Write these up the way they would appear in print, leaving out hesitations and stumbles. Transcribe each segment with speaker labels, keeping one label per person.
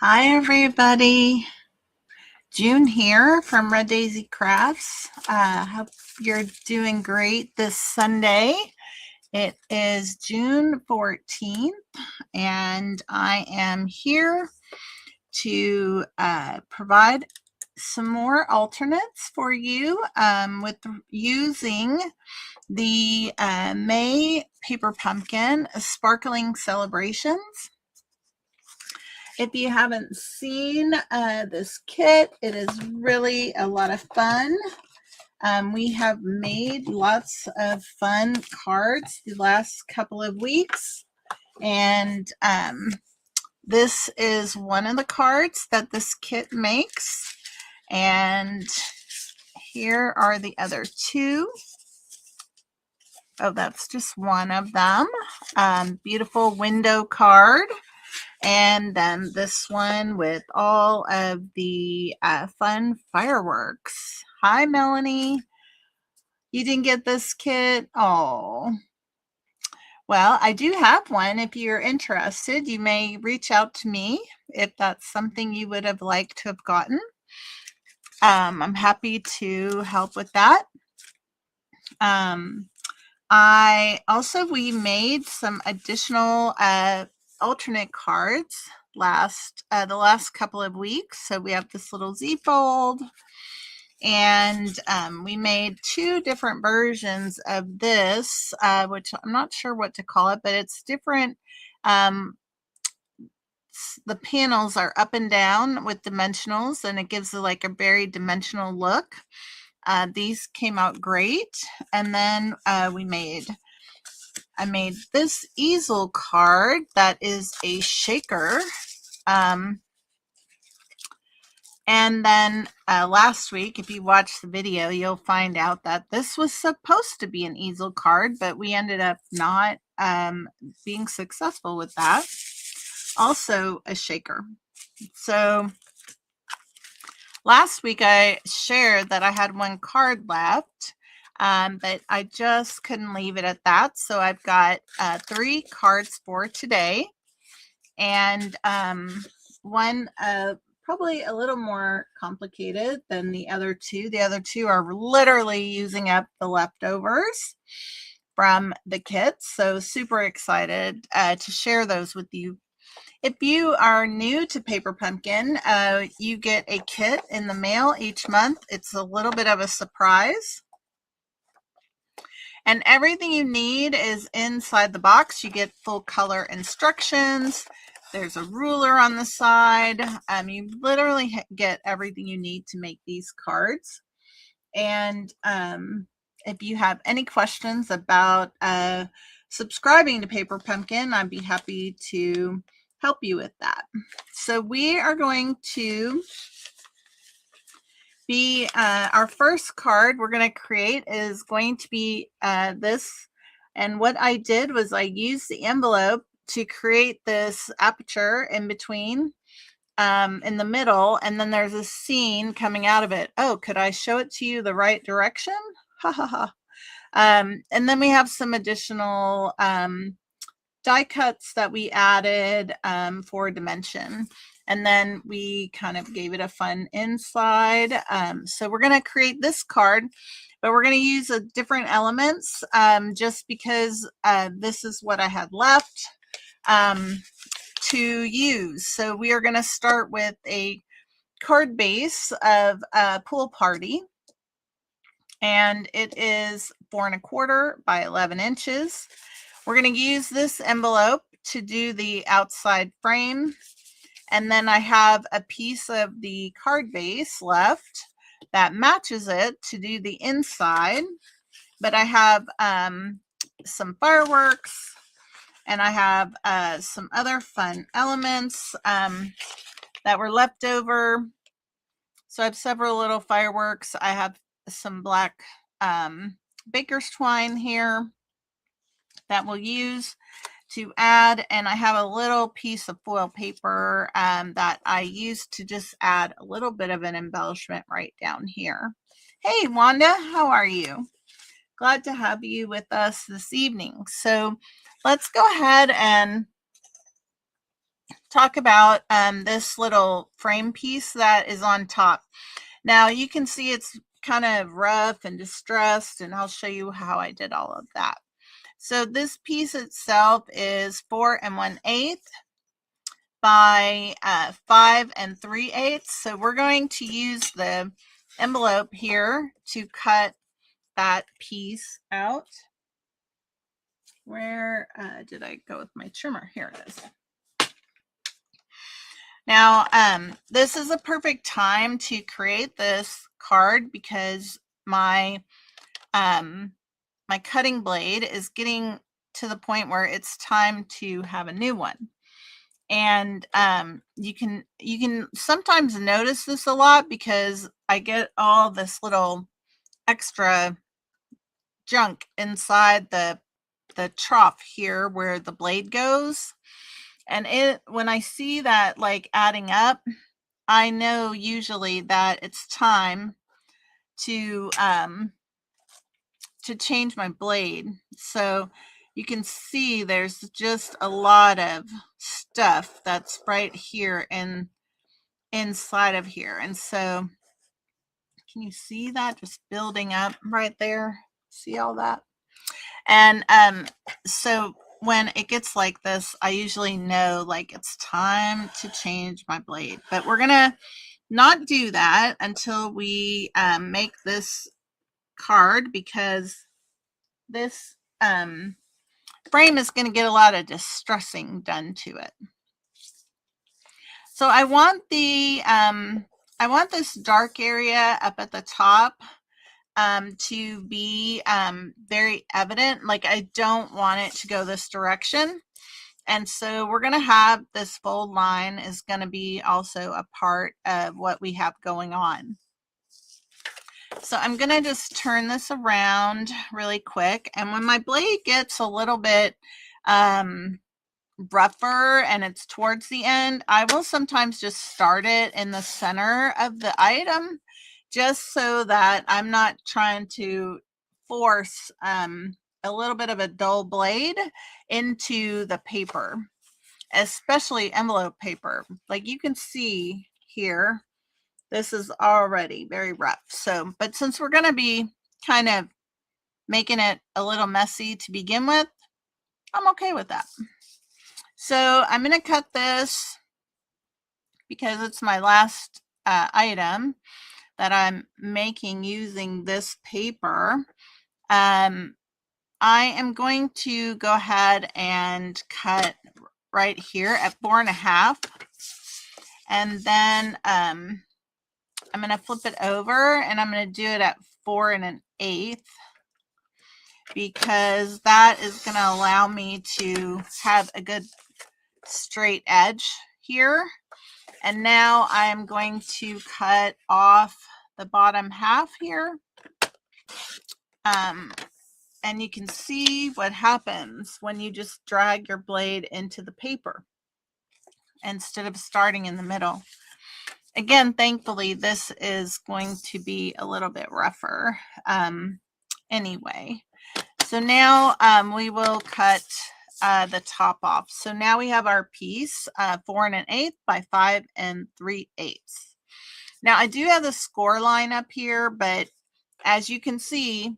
Speaker 1: Hi everybody, June here from Red Daisy Crafts. Hope you're doing great this Sunday. It is June 14th and I am here to provide some more alternates for you with using the May Paper Pumpkin Sparkling Celebrations. If you haven't seen this kit, it is really a lot of fun. We have made lots of fun cards the last couple of weeks, and this is one of the cards that this kit makes, and here are the other two. Oh, that's just one of them. Beautiful window card. And then this one with all of the fun fireworks. Hi, Melanie. You didn't get this kit? Oh. Well, I do have one. If you're interested, you may reach out to me if that's something you would have liked to have gotten. I'm happy to help with that. We made some additional alternate cards the last couple of weeks. So we have this little Z fold, and we made two different versions of this, which I'm not sure what to call it, but it's different. The panels are up and down with dimensionals, and it gives like a very dimensional look. These came out great. And then I made this easel card that is a shaker. And then last week, if you watch the video, you'll find out that this was supposed to be an easel card, but we ended up not being successful with that. Also a shaker. So last week I shared that I had one card left, but I just couldn't leave it at that. So I've got 3 cards for today, and one probably a little more complicated than the other two. The other two are literally using up the leftovers from the kits. So super excited to share those with you. If you are new to Paper Pumpkin, you get a kit in the mail each month. It's a little bit of a surprise. And everything you need is inside the box. You get full color instructions. There's a ruler on the side. You literally get everything you need to make these cards. And if you have any questions about subscribing to Paper Pumpkin, I'd be happy to help you with that. So we are going to be our first card we're going to create is going to be this. And what I did was I used the envelope to create this aperture in between, in the middle, and then there's a scene coming out of it. Oh, could I show it to you the right direction? Ha ha ha. And then we have some additional die cuts that we added for dimension. And then we kind of gave it a fun inside. So we're going to create this card, but we're going to use different elements just because this is what I had left to use. So we are going to start with a card base of Pool Party. And it is 4 1/4 by 11 inches. We're going to use this envelope to do the outside frame. And then I have a piece of the card base left that matches it to do the inside. But I have some fireworks, and I have some other fun elements that were left over. So I have several little fireworks. I have some black baker's twine here that we'll use to add, and I have a little piece of foil paper that I used to just add a little bit of an embellishment right down here. Hey Wanda, how are you? Glad to have you with us this evening. So let's go ahead and talk about this little frame piece that is on top. Now you can see it's kind of rough and distressed, and I'll show you how I did all of that. So this piece itself is 4 1/8 by 5 3/8. So we're going to use the envelope here to cut that piece out. Where did I go with my trimmer? Here it is. Now, this is a perfect time to create this card because my my cutting blade is getting to the point where it's time to have a new one. And you can sometimes notice this a lot because I get all this little extra junk inside the trough here where the blade goes. And when I see that like adding up, I know usually that it's time to change my blade. So you can see there's just a lot of stuff that's right here inside of here. And so can you see that just building up right there? See all that? And so when it gets like this, I usually know like it's time to change my blade. But we're gonna not do that until we make this card, because this frame is going to get a lot of distressing done to it. So I want the I want this dark area up at the top to be very evident. Like I don't want it to go this direction. And so we're going to have this fold line is going to be also a part of what we have going on. So I'm going to just turn this around really quick. And when my blade gets a little bit rougher and it's towards the end, I will sometimes just start it in the center of the item, just so that I'm not trying to force a little bit of a dull blade into the paper, especially envelope paper. Like you can see here, this is already very rough. So, but since we're going to be kind of making it a little messy to begin with, I'm okay with that. So I'm going to cut this because it's my last item that I'm making using this paper. I am going to go ahead and cut right here at 4 1/2. And then I'm going to flip it over and I'm going to do it at 4 1/8, because that is going to allow me to have a good straight edge here. And now I'm going to cut off the bottom half here. And you can see what happens when you just drag your blade into the paper instead of starting in the middle. Again, thankfully, this is going to be a little bit rougher anyway. So now we will cut the top off. So now we have our piece 4 1/8 by 5 3/8. Now I do have the score line up here, but as you can see,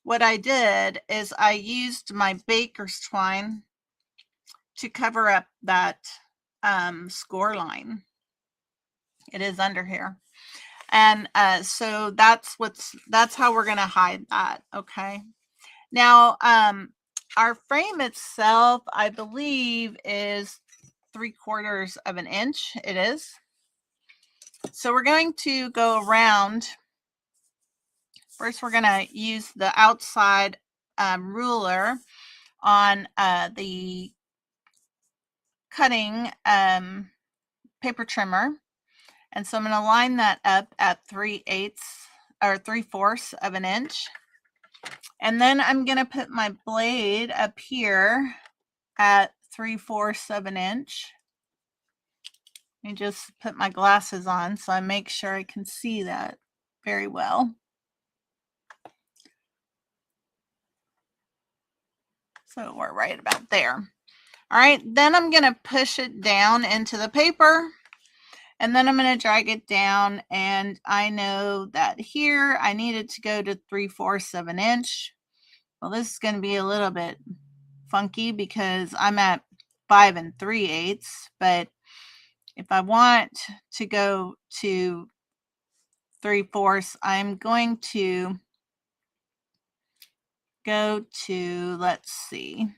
Speaker 1: what I did is I used my baker's twine to cover up that score line. It is under here. And so that's how we're going to hide that. Okay. Now, our frame itself, I believe, is 3/4 of an inch. It is. So we're going to go around. First, we're going to use the outside ruler on the cutting paper trimmer. And so I'm going to line that up at 3/8 or 3/4 of an inch. And then I'm going to put my blade up here at 3/4 of an inch. Let me just put my glasses on so I make sure I can see that very well. So we're right about there. All right, then I'm going to push it down into the paper, and then I'm going to drag it down, and I know that here I need it to go to 3/4 of an inch. Well, this is going to be a little bit funky because I'm at 5 3/8, but if I want to go to 3/4, I'm going to go to, let's see.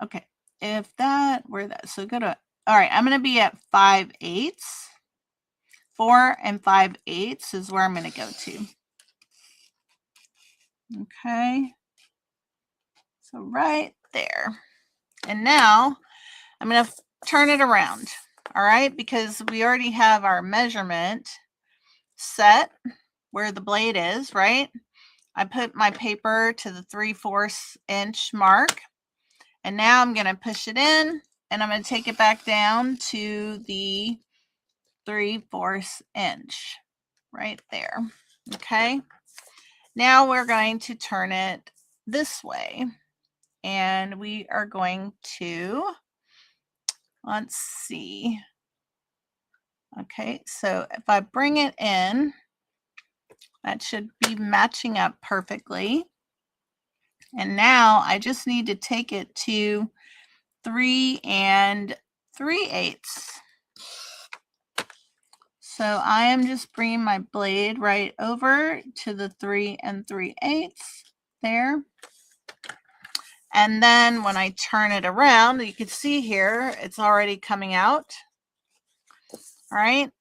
Speaker 1: Okay, if that were that, so go to, all right, I'm going to be at 5/8. 4 5/8 is where I'm going to go to. Okay, so right there. And now I'm going to turn it around. All right, because we already have our measurement set where the blade is, right? I put my paper to the 3/4 inch mark, and now I'm going to push it in, and I'm going to take it back down to the 3/4 inch right there. Okay, now we're going to turn it this way, and we are going to, let's see. Okay, so if I bring it in, that should be matching up perfectly. And now I just need to take it to 3 3/8. So I am just bringing my blade right over to the 3 3/8 there. And then when I turn it around, you can see here, it's already coming out. All right,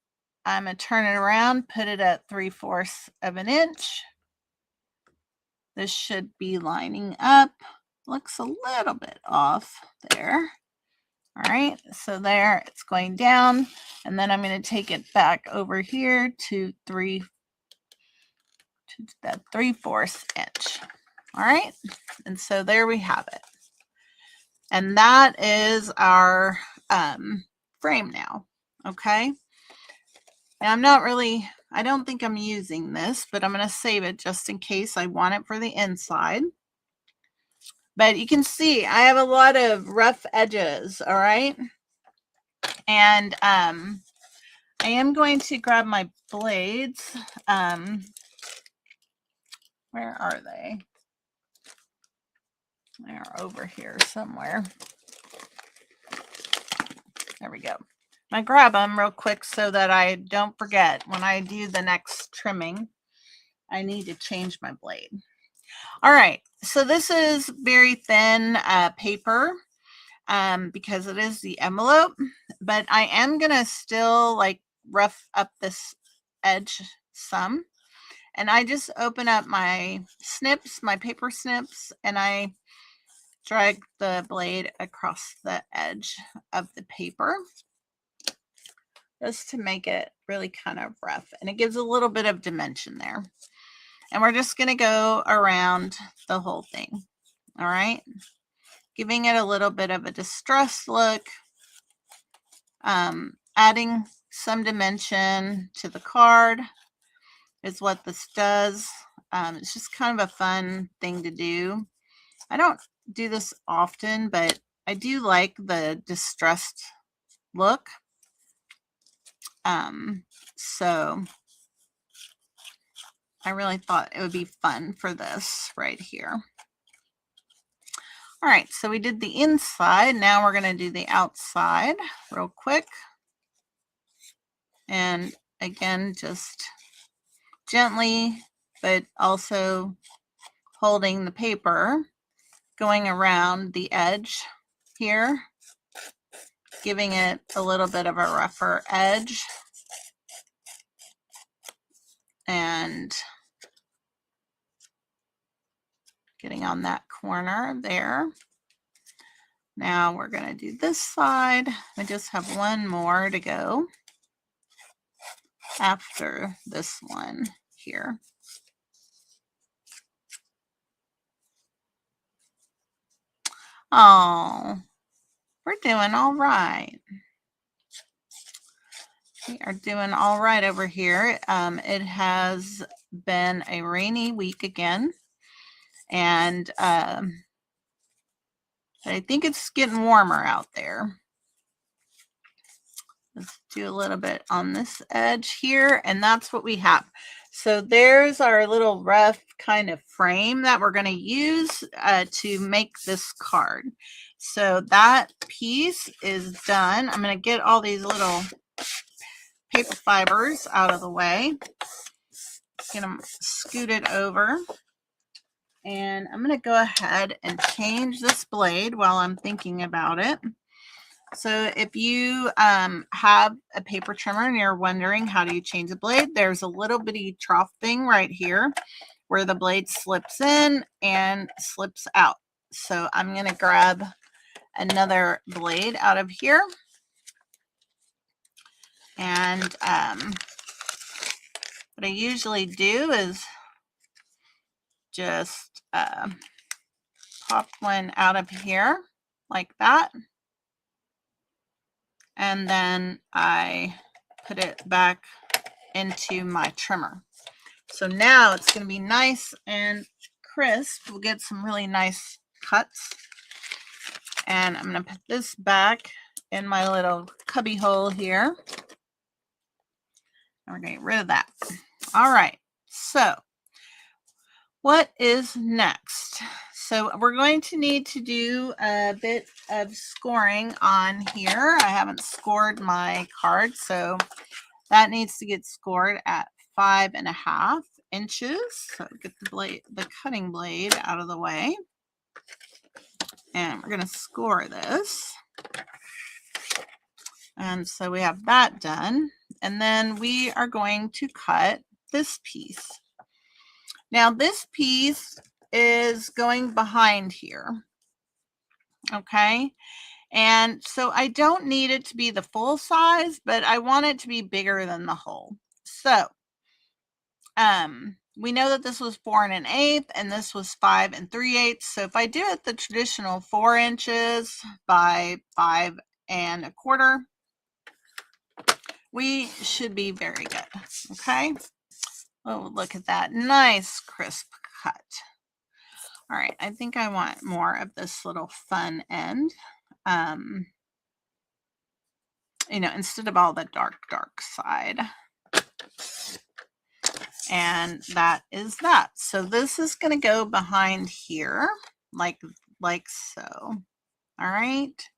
Speaker 1: I'm going to turn it around, put it at 3/4 of an inch. This should be lining up. Looks a little bit off there. All right, so there it's going down, and then I'm going to take it back over here to that 3/4 inch. All right, and so there we have it. And that is our frame now. Okay, and I'm not really, I don't think I'm using this, but I'm going to save it just in case I want it for the inside. But you can see I have a lot of rough edges, all right? And I am going to grab my blades. Where are they? They're over here somewhere. There we go. I grab them real quick so that I don't forget when I do the next trimming. I need to change my blade. All right, so this is very thin paper because it is the envelope, but I am gonna still like rough up this edge some. And I just open up my snips, my paper snips, and I drag the blade across the edge of the paper just to make it really kind of rough. And it gives a little bit of dimension there. And we're just going to go around the whole thing. All right. Giving it a little bit of a distressed look. Adding some dimension to the card is what this does. It's just kind of a fun thing to do. I don't do this often, but I do like the distressed look. So I really thought it would be fun for this right here. All right, so we did the inside. Now we're going to do the outside real quick. And again, just gently, but also holding the paper, going around the edge here, giving it a little bit of a rougher edge. And getting on that corner there. Now we're going to do this side. I just have one more to go after this one here. Oh, we're doing all right. We are doing all right over here. It has been a rainy week again, and I think it's getting warmer out there. Let's do a little bit on this edge here, and that's what we have. So there's our little rough kind of frame that we're going to use to make this card. So that piece is done. I'm going to get all these little paper fibers out of the way. Get them scooted over. And I'm going to go ahead and change this blade while I'm thinking about it. So if you have a paper trimmer and you're wondering how do you change the blade, there's a little bitty trough thing right here where the blade slips in and slips out. So I'm going to grab another blade out of here. And what I usually do is just pop one out of here like that. And then I put it back into my trimmer. So now it's going to be nice and crisp. We'll get some really nice cuts. And I'm going to put this back in my little cubby hole here. And we're going to get rid of that. All right. So what is next? So we're going to need to do a bit of scoring on here. I haven't scored my card, so that needs to get scored at 5.5 inches. So get the cutting blade out of the way. And we're going to score this. And so we have that done. And then we are going to cut this piece. Now this piece is going behind here. Okay. And so I don't need it to be the full size, but I want it to be bigger than the hole. So we know that this was 4 1/8 and this was 5 3/8. So if I do it the traditional 4 inches by 5 1/4, we should be very good. Okay. Oh, look at that nice crisp cut. All right, I think I want more of this little fun end. You know, instead of all the dark side. And that is that. So this is going to go behind here like so. All right.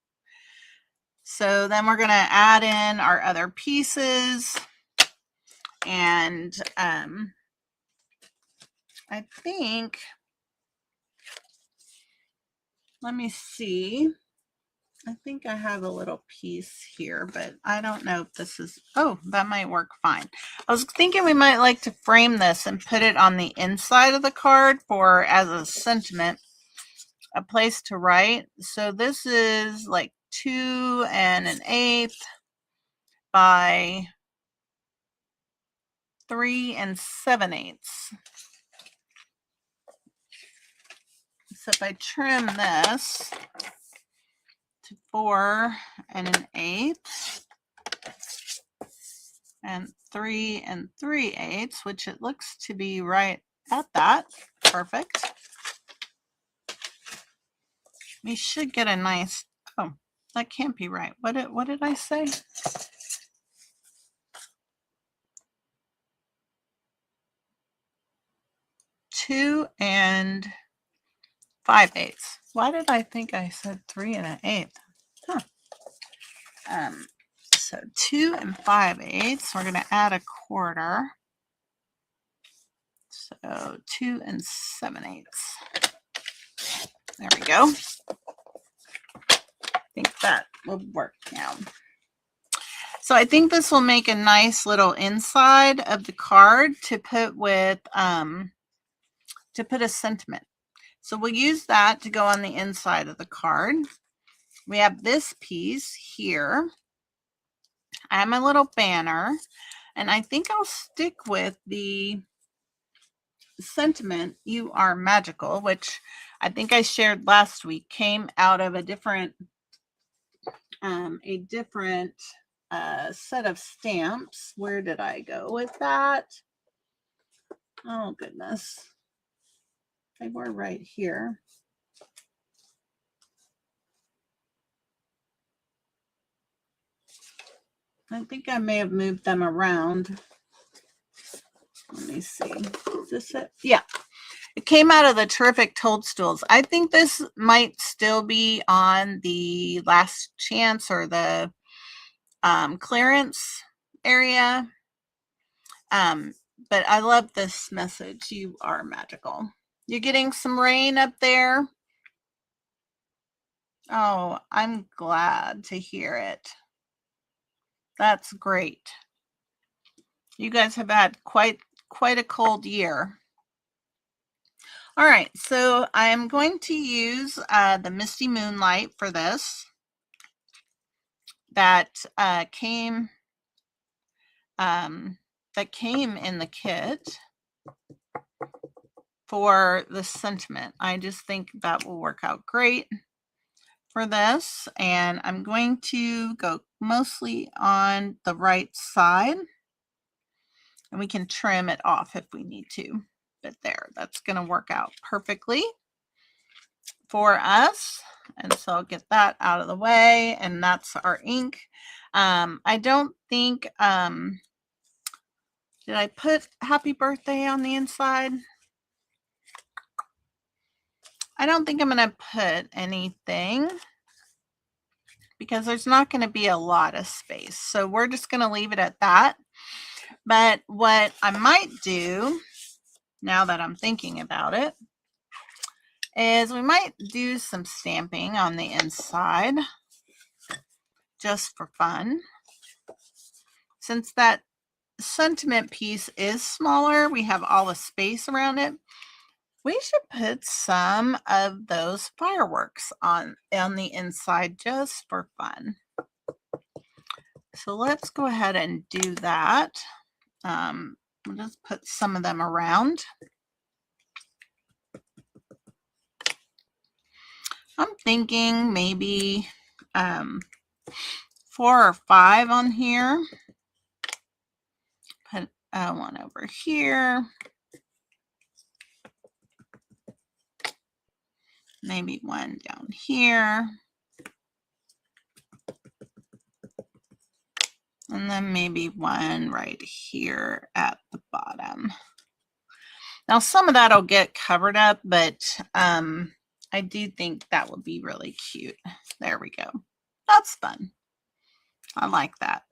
Speaker 1: So then we're going to add in our other pieces. And I think, let me see. I think I have a little piece here, but I don't know if this is, oh, that might work fine. I was thinking we might like to frame this and put it on the inside of the card for, as a sentiment, a place to write. So this is like 2 1/8 by 3 7/8. So if I trim this to 4 1/8 and 3 3/8, which it looks to be right at that. Perfect. We should get a nice, oh, that can't be right. What did I say? Two 5/8. Why did I think I said 3 1/8? Huh. So 2 5/8. We're going to add 1/4. So 2 7/8. There we go. I think that will work now. So I think this will make a nice little inside of the card to put with, to put a sentiment. So we'll use that to go on the inside of the card. We have this piece here. I have my little banner, and I think I'll stick with the sentiment, "You are magical," which I think I shared last week, came out of a different set of stamps. Where did I go with that? Oh goodness, they were right here. I think I may have moved them around. Let me see. Is this it? Yeah. It came out of the Terrific Toadstools. I think this might still be on the last chance or the clearance area. But I love this message. You are magical. You're getting some rain up there. Oh, I'm glad to hear it. That's great. You guys have had quite a cold year. All right, so I'm going to use the Misty Moonlight for this. That came in the kit for the sentiment. I just think that will work out great for this, and I'm going to go mostly on the right side, and we can trim it off if we need to, but there, that's going to work out perfectly for us. And so I'll get that out of the way, and that's our ink. I don't think did I put happy birthday on the inside? I don't think I'm going to put anything because there's not going to be a lot of space. So we're just going to leave it at that. But what I might do, now that I'm thinking about it, is we might do some stamping on the inside just for fun. Since that sentiment piece is smaller, we have all the space around it. We should put some of those fireworks on the inside just for fun. So let's go ahead and do that. We'll just put some of them around. I'm thinking maybe 4 or 5 on here. Put one over here. Maybe one down here. And then maybe one right here at the bottom. Now some of that will get covered up, but I do think that would be really cute. There we go. That's fun. I like that.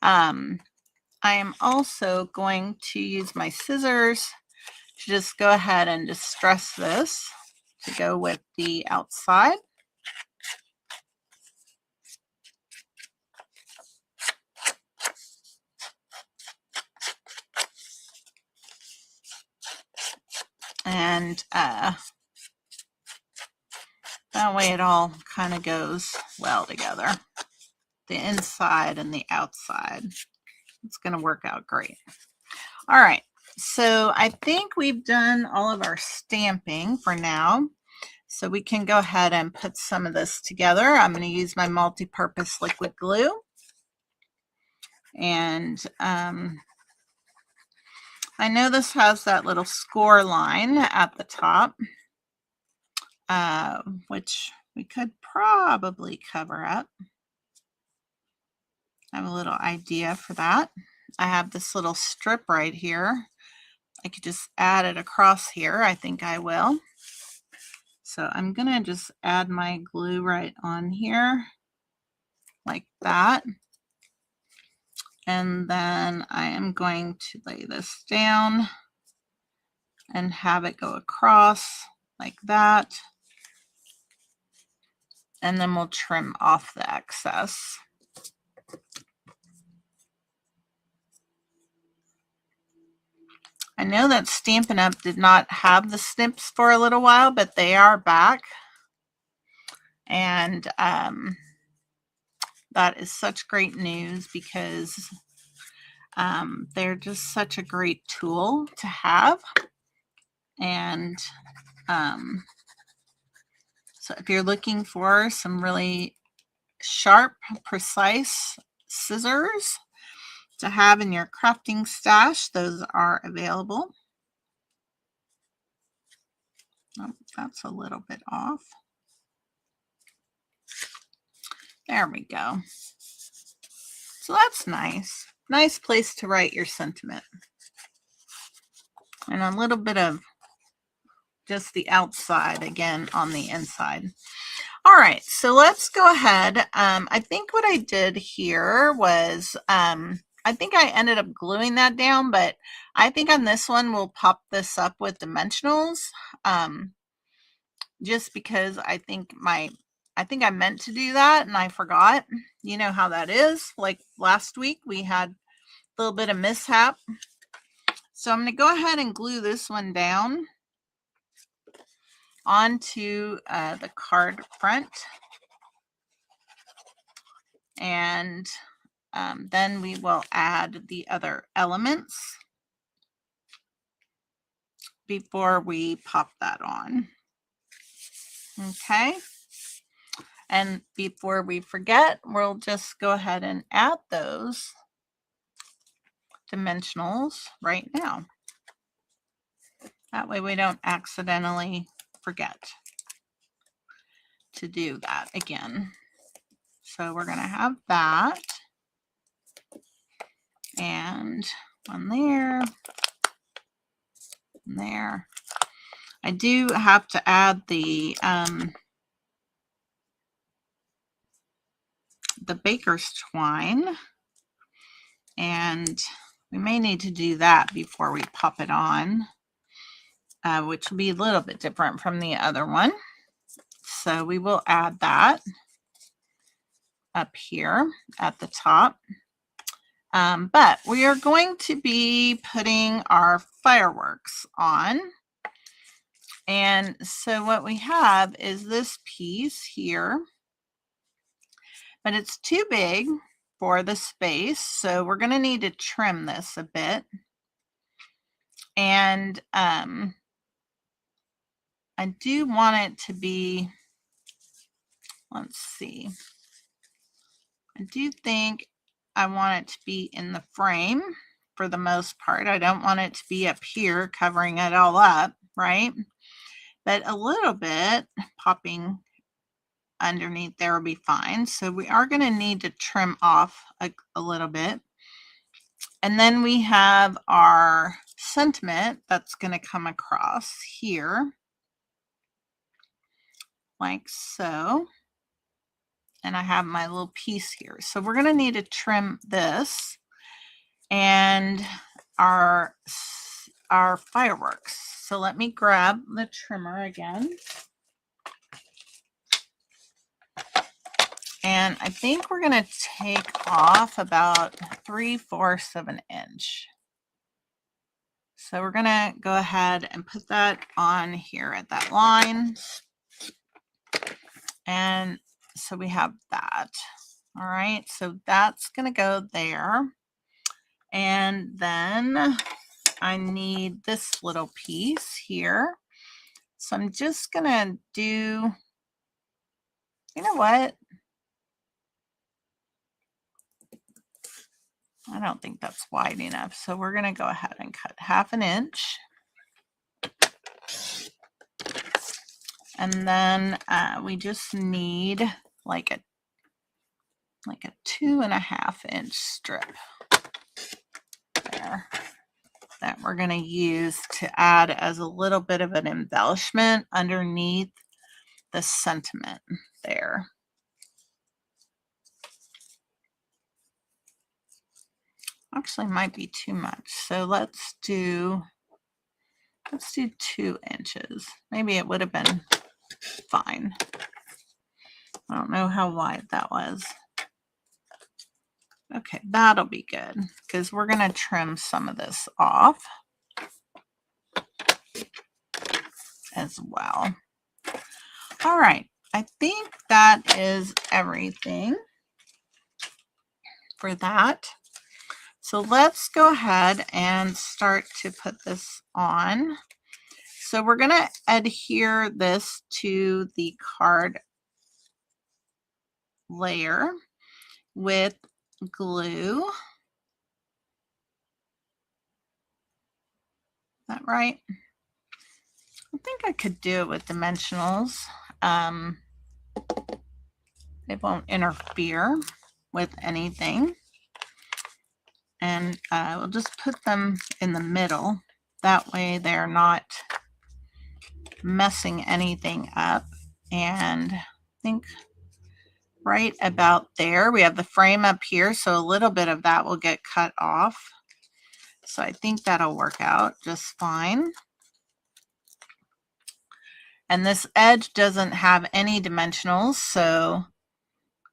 Speaker 1: I am also going to use my scissors to just go ahead and distress this to go with the outside. And that way it all kind of goes well together. The inside and the outside. It's going to work out great. All right. So I think we've done all of our stamping for now. So we can go ahead and put some of this together. I'm going to use my multi-purpose liquid glue. And I know this has that little score line at the top, which we could probably cover up. I have a little idea for that. I have this little strip right here. I could just add it across here. I think I will. So I'm going to just add my glue right on here like that. And then I am going to lay this down and have it go across like that. And then we'll trim off the excess. I know that Stampin' Up! Did not have the snips for a little while, but they are back. And that is such great news because they're just such a great tool to have. And so if you're looking for some really sharp, precise scissors to have in your crafting stash, those are available. Oh, that's a little bit off. There we go. So that's nice. Nice place to write your sentiment. And a little bit of just the outside again on the inside. All right, so let's go ahead. I think what I did here was, I think I ended up gluing that down, but I think on this one we'll pop this up with dimensionals, just because I think I meant to do that and I forgot. You know how that is. Like last week we had a little bit of mishap. So I'm going to go ahead and glue this one down onto the card front. And then we will add the other elements before we pop that on. Okay. And before we forget, we'll just go ahead and add those dimensionals right now. That way we don't accidentally forget to do that again. So we're going to have that. And one there. And there. I do have to add the baker's twine, and we may need to do that before we pop it on, which will be a little bit different from the other one. So we will add that up here at the top. But we are going to be putting our fireworks on. And so what we have is this piece here, but it's too big for the space. So we're going to need to trim this a bit. And I do want it to be, let's see, I do think I want it to be in the frame for the most part. I don't want it to be up here covering it all up, right? But a little bit popping underneath there will be fine. So we are going to need to trim off a little bit. And then we have our sentiment that's going to come across here like so. And I have my little piece here. So we're going to need to trim this and our fireworks. So let me grab the trimmer again. And I think we're going to take off about 3/4 of an inch. So we're going to go ahead and put that on here at that line. And so we have that. All right, so that's going to go there. And then I need this little piece here. So I'm just going to do, you know what? I don't think that's wide enough. So we're going to go ahead and cut 1/2 inch. And then we just need like a 2.5 inch strip there that we're going to use to add as a little bit of an embellishment underneath the sentiment there. Actually might be too much. So let's do 2 inches. Maybe it would have been fine. I don't know how wide that was. Okay, that'll be good because we're going to trim some of this off as well. All right, I think that is everything for that. So let's go ahead and start to put this on. So we're going to adhere this to the card layer with glue. Is that right? I think I could do it with dimensionals. It won't interfere with anything. And we'll just put them in the middle. That way they're not messing anything up. And I think right about there, we have the frame up here, so a little bit of that will get cut off. So I think that'll work out just fine. And this edge doesn't have any dimensionals, so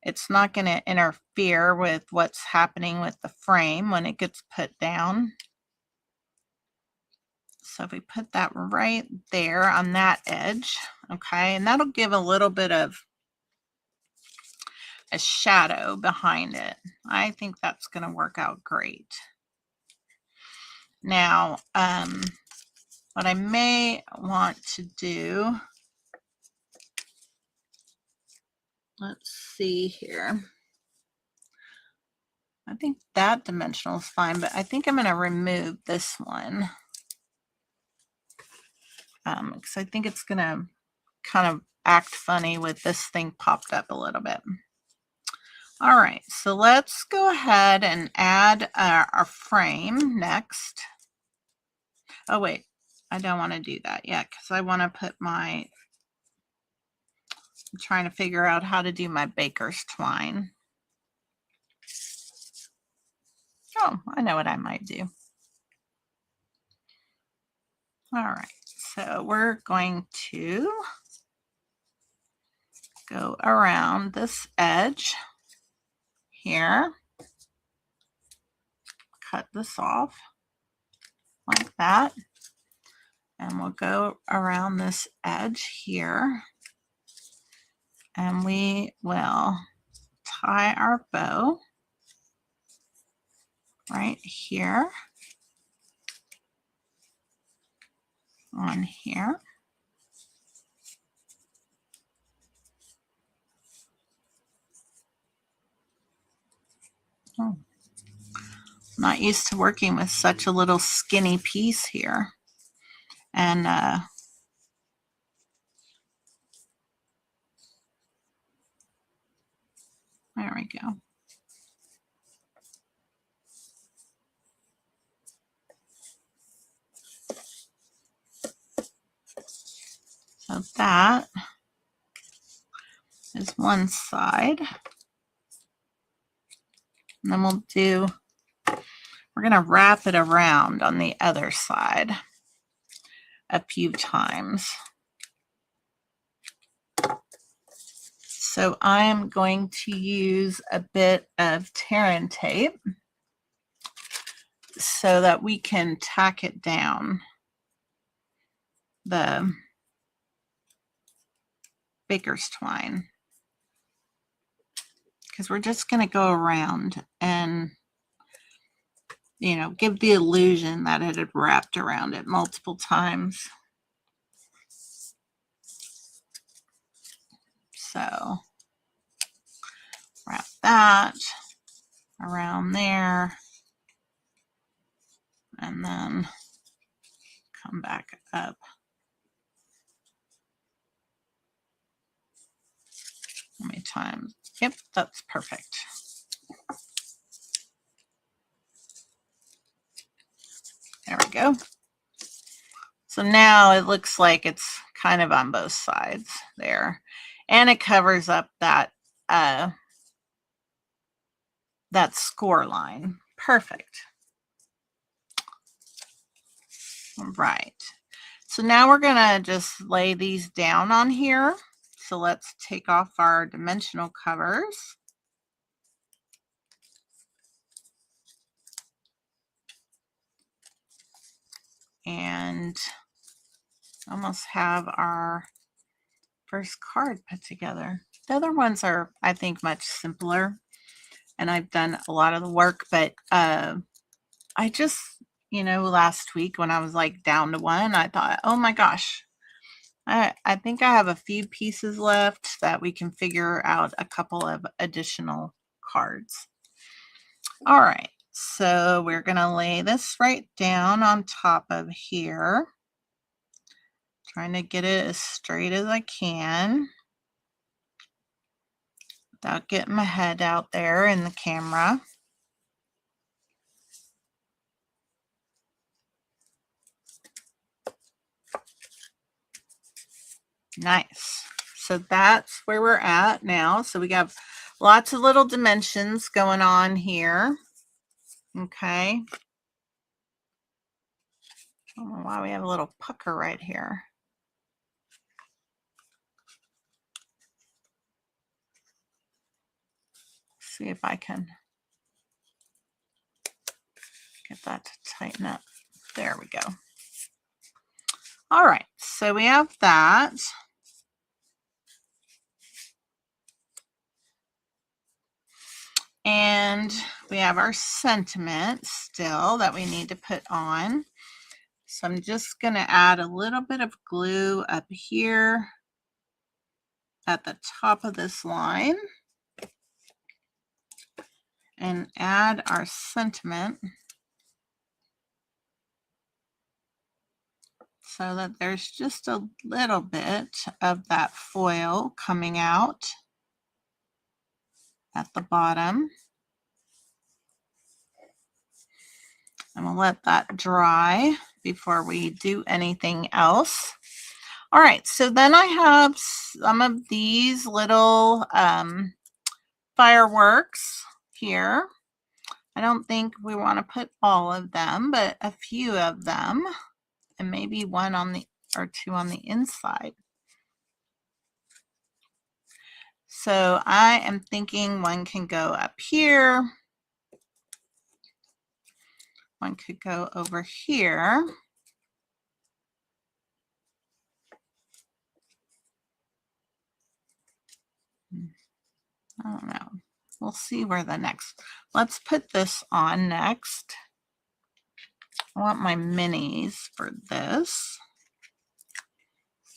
Speaker 1: it's not going to interfere with what's happening with the frame when it gets put down. So if we put that right there on that edge, okay, and that'll give a little bit of a shadow behind it. I think that's going to work out great. Now, what I may want to do, let's see here. I think that dimensional is fine, but I think I'm going to remove this one because I think it's going to kind of act funny with this thing popped up a little bit. All right, so let's go ahead and add our frame next. Oh wait, I don't want to do that yet because I want to put my, I'm trying to figure out how to do my baker's twine. Oh, I know what I might do. All right, so we're going to go around this edge here, cut this off like that, and we'll go around this edge here, and we will tie our bow right here on here. Oh, not used to working with such a little skinny piece here. And there we go. So that is one side. And then we're going to wrap it around on the other side a few times. So I'm going to use a bit of tear and tape so that we can tack it down the baker's twine, because we're just going to go around and, you know, give the illusion that it had wrapped around it multiple times. So wrap that around there and then come back up. How many times? Yep, that's perfect. There we go. So now it looks like it's kind of on both sides there, and it covers up that that score line. Perfect. All right. So now we're gonna just lay these down on here. So let's take off our dimensional covers. And almost have our first card put together. The other ones are, I think, much simpler, and I've done a lot of the work, but I just, you know, last week when I was like down to one, I thought, oh my gosh, I think I have a few pieces left that we can figure out a couple of additional cards. All right, so we're going to lay this right down on top of here. Trying to get it as straight as I can without getting my head out there in the camera. Nice. So that's where we're at now. So we have lots of little dimensions going on here. Okay. I don't know why we have a little pucker right here. See if I can get that to tighten up. There we go. All right, so we have that. And we have our sentiment still that we need to put on. So I'm just going to add a little bit of glue up here at the top of this line and add our sentiment so that there's just a little bit of that foil coming out at the bottom. And we'll let that dry before we do anything else. All right, so then I have some of these little fireworks here. I don't think we want to put all of them, but a few of them, and maybe one on the or two on the inside. So I am thinking one can go up here. One could go over here. I don't know. We'll see where the next. Let's put this on next. I want my minis for this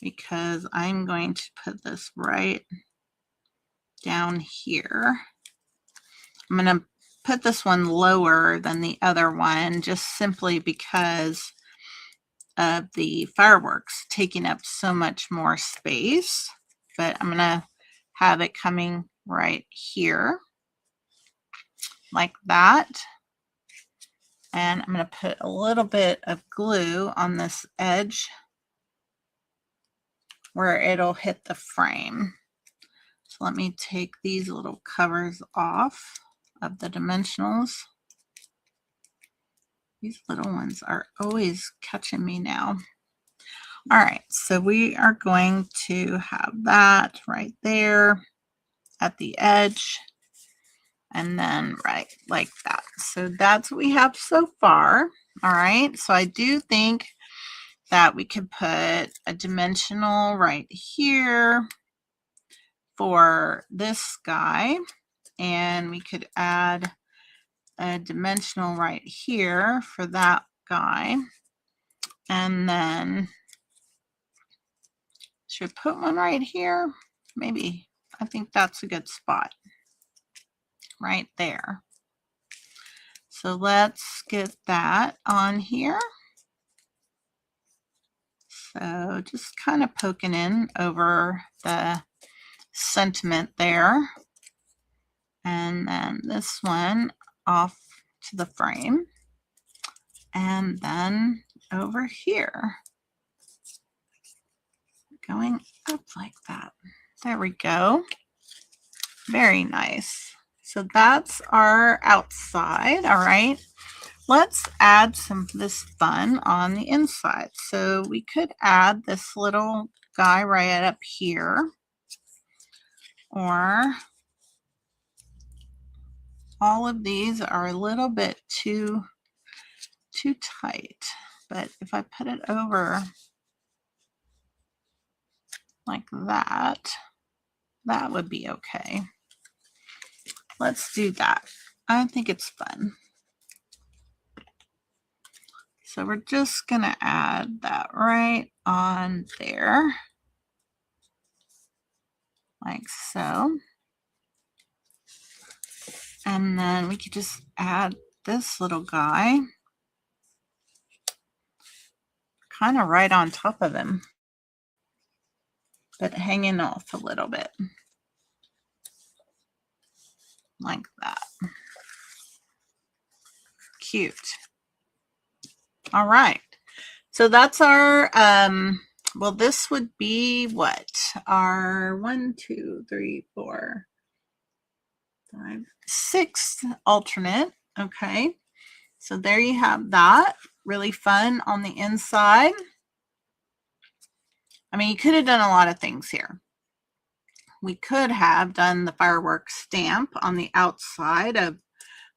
Speaker 1: because I'm going to put this right down here. I'm going to put this one lower than the other one just simply because of the fireworks taking up so much more space, but I'm going to have it coming right here like that. And I'm going to put a little bit of glue on this edge where it'll hit the frame. So let me take these little covers off of the dimensionals. These little ones are always catching me now. All right, so we are going to have that right there at the edge and then right like that. So that's what we have so far. All right, so I do think that we could put a dimensional right here for this guy, and we could add a dimensional right here for that guy, and then should put one right here. Maybe I think that's a good spot right there. So let's get that on here. So just kind of poking in over the sentiment there. And then this one off to the frame. And then over here, going up like that. There we go. Very nice. So that's our outside. All right. Let's add some of this fun on the inside. So we could add this little guy right up here, or all of these are a little bit too tight. But if I put it over like that, that would be okay. Let's do that. I think it's fun. So we're just going to add that right on there, like so. And then we could just add this little guy kind of right on top of him, but hanging off a little bit, like that. Cute. All right. So that's our, well, this would be what? our 1, 2, 3, 4, 5, 6th alternate. Okay, so there you have that. Really fun on the inside. I mean, you could have done a lot of things here. We could have done the fireworks stamp on the outside of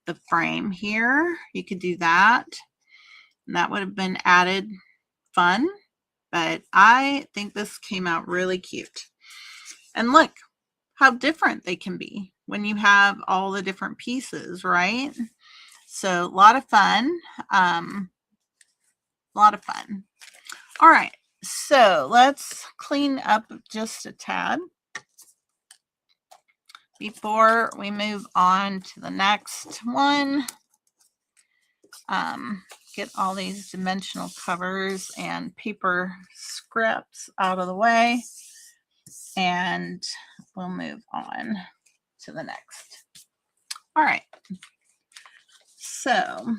Speaker 1: the frame here. You could do that. And that would have been added fun. But I think this came out really cute. And look how different they can be when you have all the different pieces, right? So a lot of fun. A lot of fun. All right, so let's clean up just a tad before we move on to the next one. Get all these dimensional covers and paper scraps out of the way, and we'll move on to the next. All right, so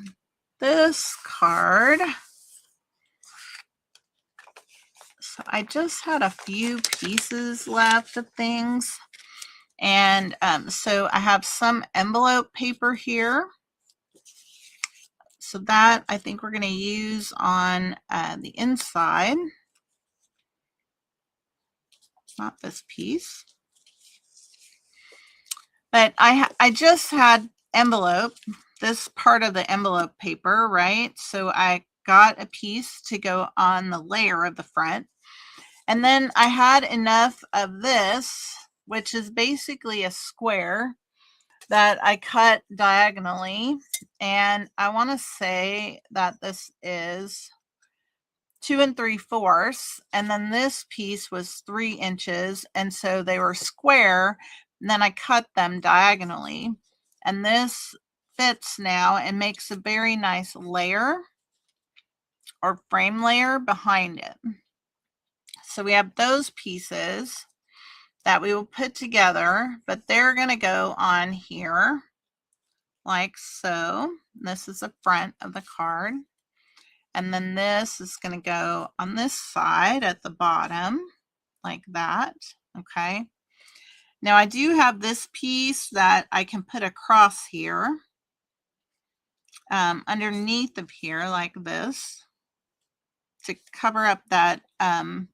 Speaker 1: this card, so I just had a few pieces left of things, and so I have some envelope paper here. So that I think we're going to use on the inside. Not this piece. But I just had envelope, this part of the envelope paper, right? So I got a piece to go on the layer of the front. And then I had enough of this, which is basically a square, that I cut diagonally. And I want to say that this is 2 3/4, and then this piece was 3 inches, and so they were square, and then I cut them diagonally, and this fits now and makes a very nice layer or frame layer behind it. So we have those pieces that we will put together, but they're going to go on here like so. This is the front of the card. And then this is going to go on this side at the bottom like that. Okay. Now I do have this piece that I can put across here, underneath of here like this, to cover up that, oh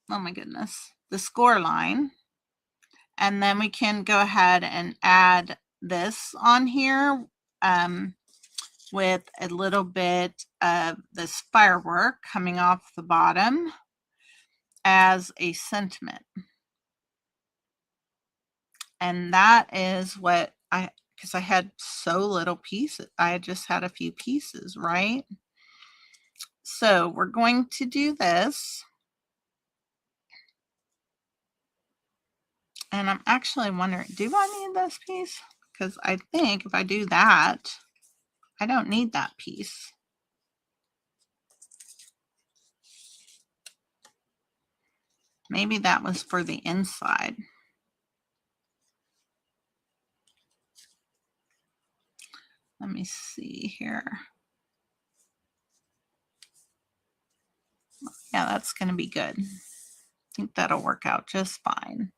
Speaker 1: my goodness, the score line. And then we can go ahead and add this on here with a little bit of this firework coming off the bottom as a sentiment. And that is what because I had so little pieces. I just had a few pieces, right? So we're going to do this. And I'm actually wondering, do I need this piece? Because I think if I do that, I don't need that piece. Maybe that was for the inside. Let me see here. Yeah, that's going to be good. I think that'll work out just fine.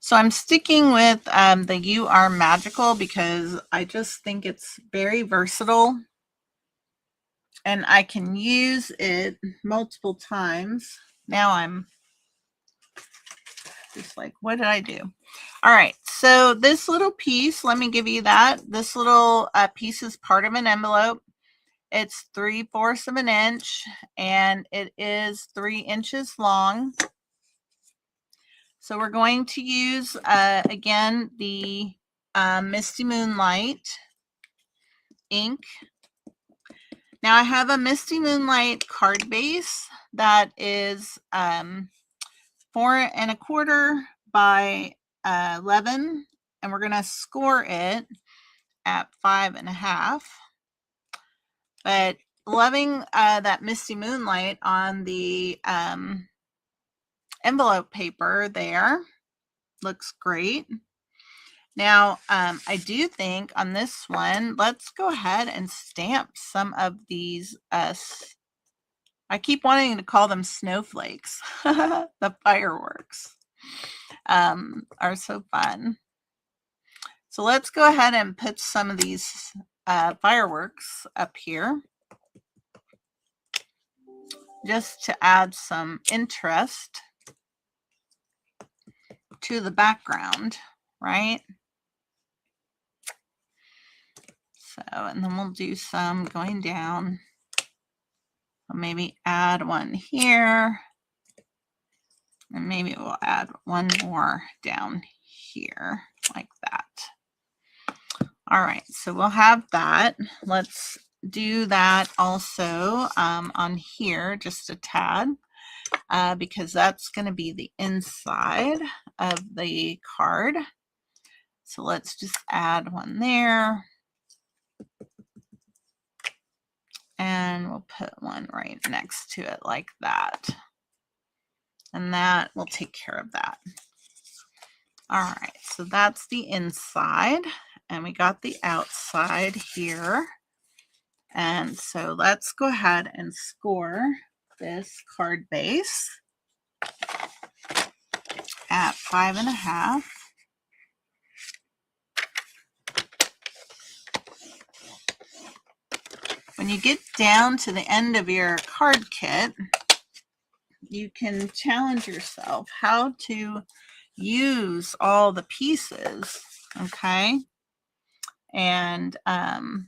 Speaker 1: So I'm sticking with the You Are Magical because I just think it's very versatile. And I can use it multiple times. Now I'm just like, what did I do? All right, so this little piece, let me give you that. This little piece is part of an envelope. It's 3/4 of an inch, and it is 3 inches long. So we're going to use, again, the Misty Moonlight ink. Now I have a Misty Moonlight card base that is 4 1/4 by 11, and we're going to score it at 5 1/2. But loving that Misty Moonlight on the envelope paper there. Looks great. Now, I do think on this one, let's go ahead and stamp some of these, I keep wanting to call them snowflakes. The fireworks are so fun. So let's go ahead and put some of these fireworks up here, just to add some interest to the background, right? So, and then we'll do some going down. Maybe add one here, and maybe we'll add one more down here, like that. All right, so we'll have that. Let's do that also on here, just a tad, because that's going to be the inside of the card. So let's just add one there. And we'll put one right next to it like that. And that will take care of that. All right, so that's the inside. And we got the outside here. And so let's go ahead and score this card base at 5.5. When you get down to the end of your card kit, you can challenge yourself how to use all the pieces, okay? And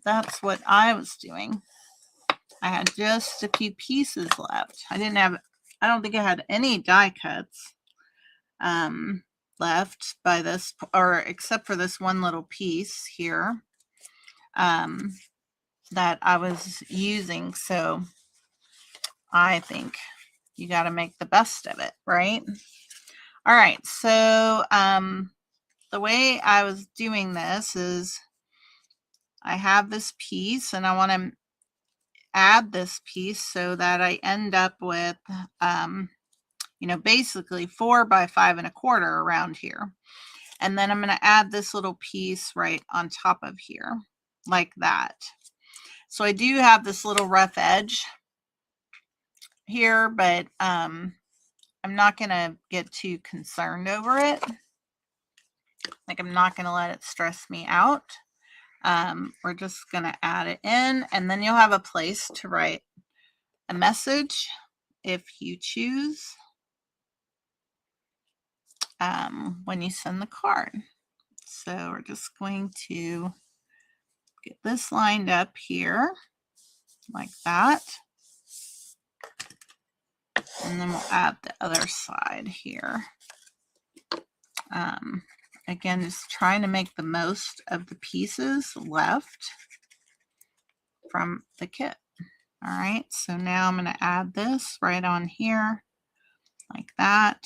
Speaker 1: that's what I was doing. I had just a few pieces left. I don't think I had any die cuts left by this, or except for this one little piece here that I was using. So I think you got to make the best of it, right? All right, so the way I was doing this is I have this piece and I want to add this piece so that I end up with, basically 4 by 5.25 around here. And then I'm going to add this little piece right on top of here, like that. So I do have this little rough edge here, but I'm not going to get too concerned over it. Like, I'm not going to let it stress me out. We're just going to add it in, and then you'll have a place to write a message if you choose when you send the card. So we're just going to get this lined up here like that. And then we'll add the other side here. Again, just trying to make the most of the pieces left from the kit. All right, so now I'm going to add this right on here like that.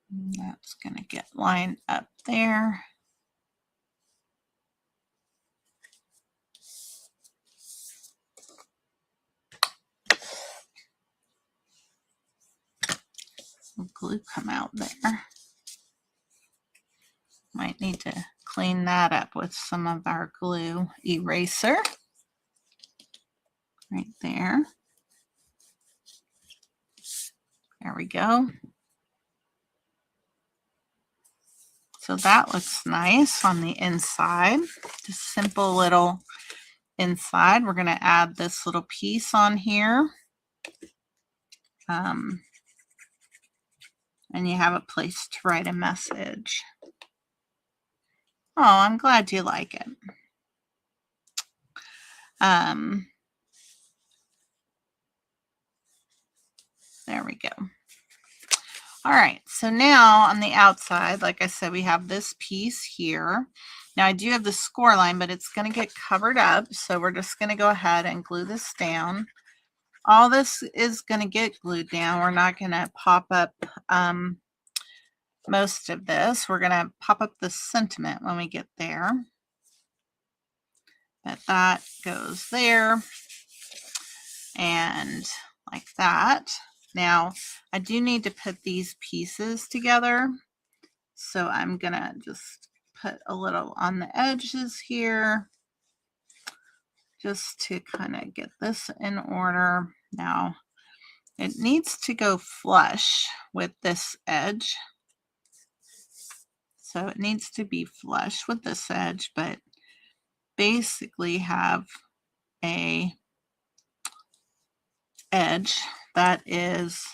Speaker 1: And that's going to get lined up there. Some glue come out there. Might need to clean that up with some of our glue eraser. Right there. There we go. So that looks nice on the inside. Just simple little inside. We're going to add this little piece on here. And you have a place to write a message. Oh, I'm glad you like it. There we go. All right, so now on the outside, like I said, we have this piece here. Now I do have the score line, but it's going to get covered up, so we're just going to go ahead and glue this down. All this is going to get glued down. We're not going to pop up most of this. We're going to pop up the sentiment when we get there. But that goes there, and like that. Now, I do need to put these pieces together. So I'm gonna just put a little on the edges here just to kind of get this in order. Now, it needs to go flush with this edge. So it needs to be flush with this edge, but basically have a edge that is,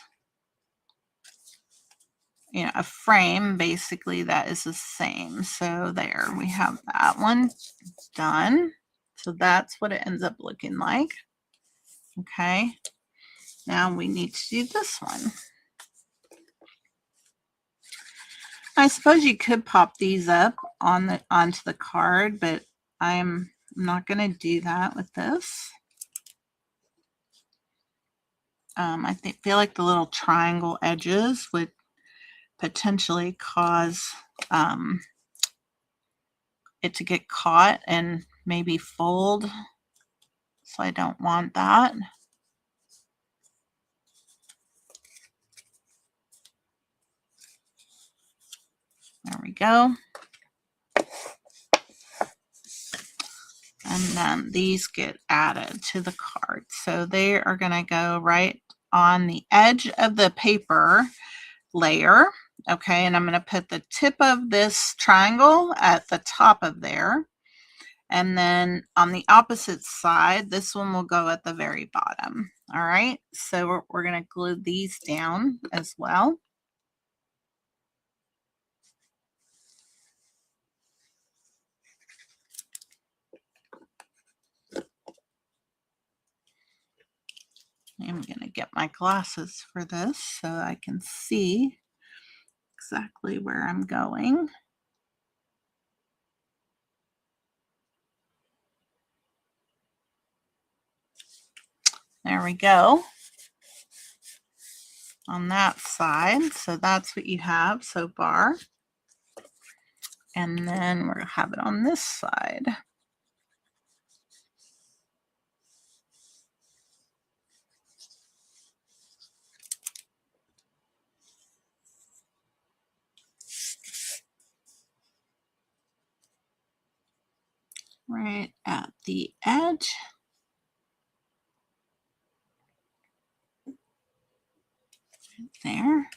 Speaker 1: you know, a frame basically that is the same. So there we have that one done. So that's what it ends up looking like. Okay, now we need to do this one. I suppose you could pop these up on onto the card, but I'm not going to do that with this. I feel like the little triangle edges would potentially cause it to get caught and maybe fold. So I don't want that. There we go. And then these get added to the card. So they are going to go right on the edge of the paper layer. Okay, and I'm going to put the tip of this triangle at the top of there. And then on the opposite side, this one will go at the very bottom. All right, so we're going to glue these down as well. I'm going to get my glasses for this so I can see exactly where I'm going. There we go on that side. So that's what you have so far. And then we're going to have it on this side. Right at the edge. Right there.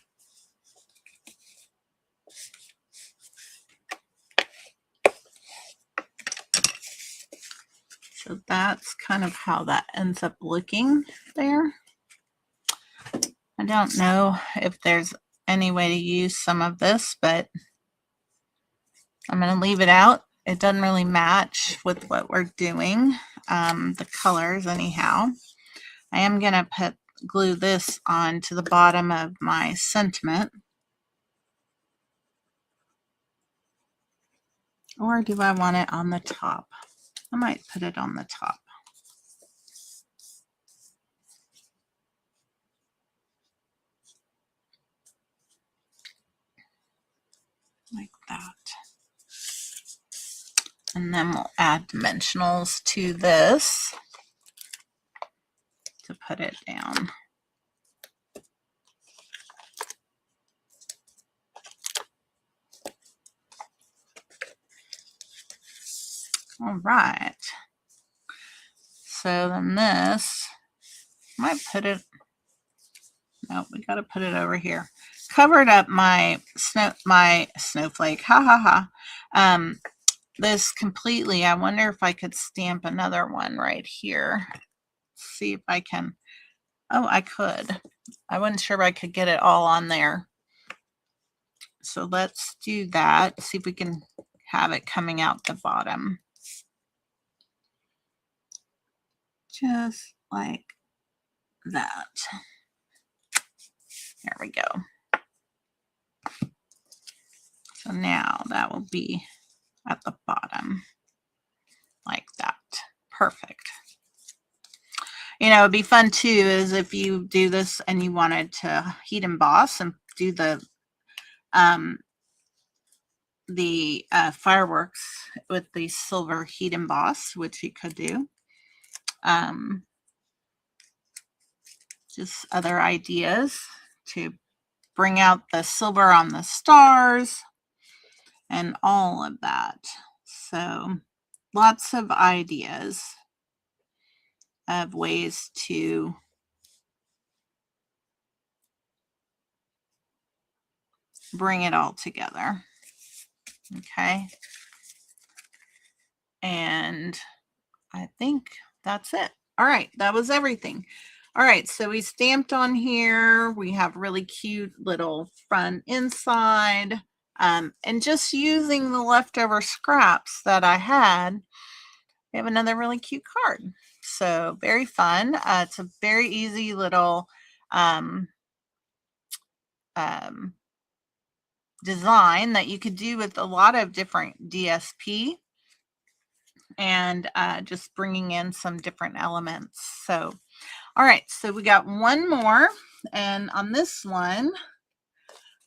Speaker 1: So that's kind of how that ends up looking there. I don't know if there's any way to use some of this, but I'm going to leave it out. It doesn't really match with what we're doing, the colors anyhow. I am going to glue this on to the bottom of my sentiment. Or do I want it on the top? I might put it on the top. Like that. And then we'll add dimensionals to this to put it down. All right. So then this, might put it, no, we got to put it over here. Covered up my snowflake, ha ha ha. This completely. I wonder if I could stamp another one right here. See if I can. Oh, I could. I wasn't sure if I could get it all on there. So let's do that. See if we can have it coming out the bottom. Just like that. There we go. So now that will be at the bottom like that. Perfect. You know, it'd be fun too is if you do this and you wanted to heat emboss and do the fireworks with the silver heat emboss, which you could do. just other ideas to bring out the silver on the stars and all of that. So lots of ideas of ways to bring it all together. Okay. And I think that's it. All right, that was everything. All right, so we stamped on here. We have really cute little front inside. And just using the leftover scraps that I had, we have another really cute card. So very fun. It's a very easy little design that you could do with a lot of different DSP and just bringing in some different elements. So, all right, so we got one more, and on this one,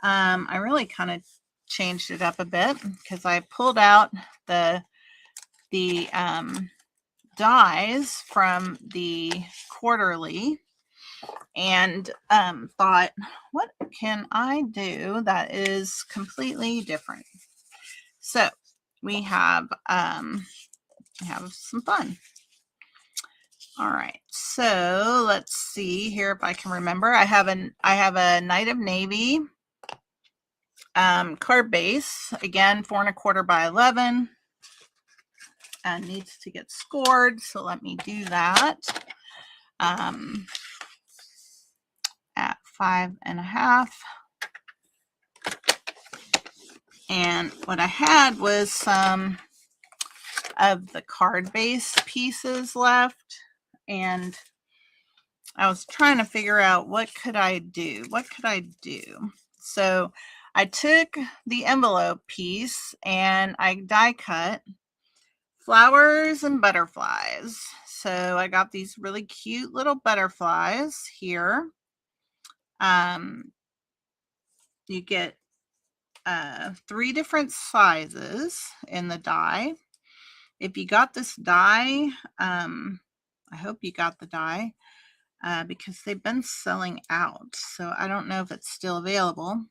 Speaker 1: I really kind of changed it up a bit because I pulled out the dies from the quarterly and thought, what can I do that is completely different? So we have some fun. All right, so let's see here if I can remember. I have a Night of Navy card base, again 4 1/4 by 11. Needs to get scored, so let me do that. At 5 1/2. And what I had was some of the card base pieces left, and I was trying to figure out what could I do? So I took the envelope piece and I die cut flowers and butterflies. So I got these really cute little butterflies here. You get 3 different sizes in the die. If you got this die, I hope you got the die because they've been selling out. So I don't know if it's still available.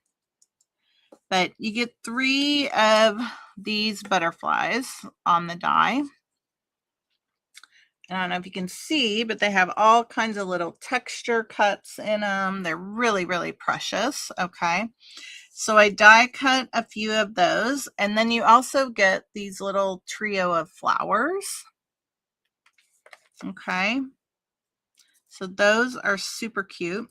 Speaker 1: But you get 3 of these butterflies on the die. I don't know if you can see, but they have all kinds of little texture cuts in them. They're really, really precious. Okay. So I die cut a few of those. And then you also get these little trio of flowers. Okay. So those are super cute.